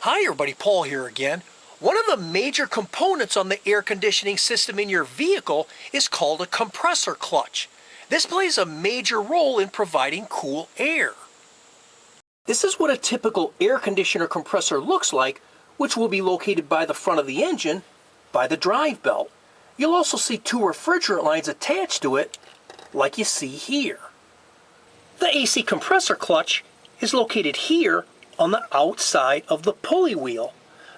Hi everybody, Paul here again. One of the major components on the air conditioning system in your vehicle is called a compressor clutch. This plays a major role in providing cool air. This is what a typical air conditioner compressor looks like, which will be located by the front of the engine, by the drive belt. You'll also see two refrigerant lines attached to it, like you see here. The AC compressor clutch is located here on the outside of the pulley wheel.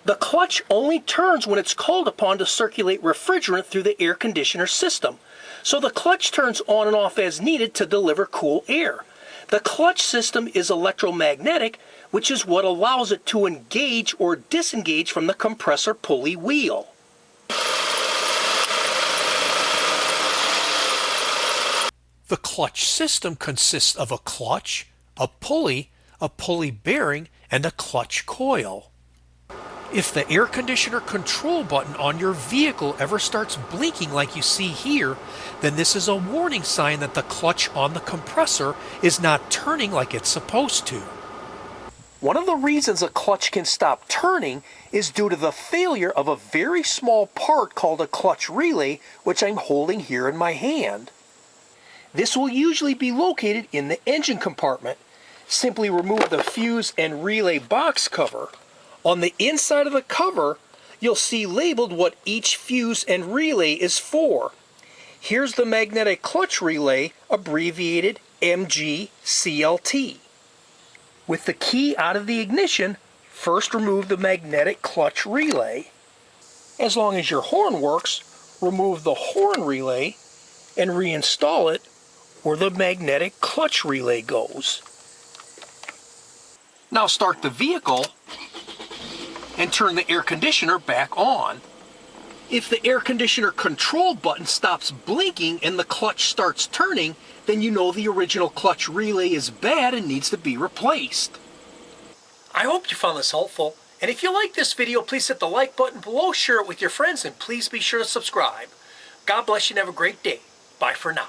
The clutch only turns when it's called upon to circulate refrigerant through the air conditioner system. So the clutch turns on and off as needed to deliver cool air. The clutch system is electromagnetic, which is what allows it to engage or disengage from the compressor pulley wheel. The clutch system consists of a clutch, a pulley bearing, and a clutch coil. If the air conditioner control button on your vehicle ever starts blinking like you see here, then this is a warning sign that the clutch on the compressor is not turning like it's supposed to. One of the reasons a clutch can stop turning is due to the failure of a very small part called a clutch relay, which I'm holding here in my hand. This will usually be located in the engine compartment. Simply remove the fuse and relay box cover. On the inside of the cover, you'll see labeled what each fuse and relay is for. Here's the magnetic clutch relay, abbreviated MGCLT. With the key out of the ignition, first remove the magnetic clutch relay. As long as your horn works, remove the horn relay and reinstall it where the magnetic clutch relay goes. Now start the vehicle and turn the air conditioner back on. If the air conditioner control button stops blinking and the clutch starts turning, then you know the original clutch relay is bad and needs to be replaced. I hope you found this helpful, and if you like this video, please hit the like button below, share it with your friends, and please be sure to subscribe. God bless you and have a great day. Bye for now.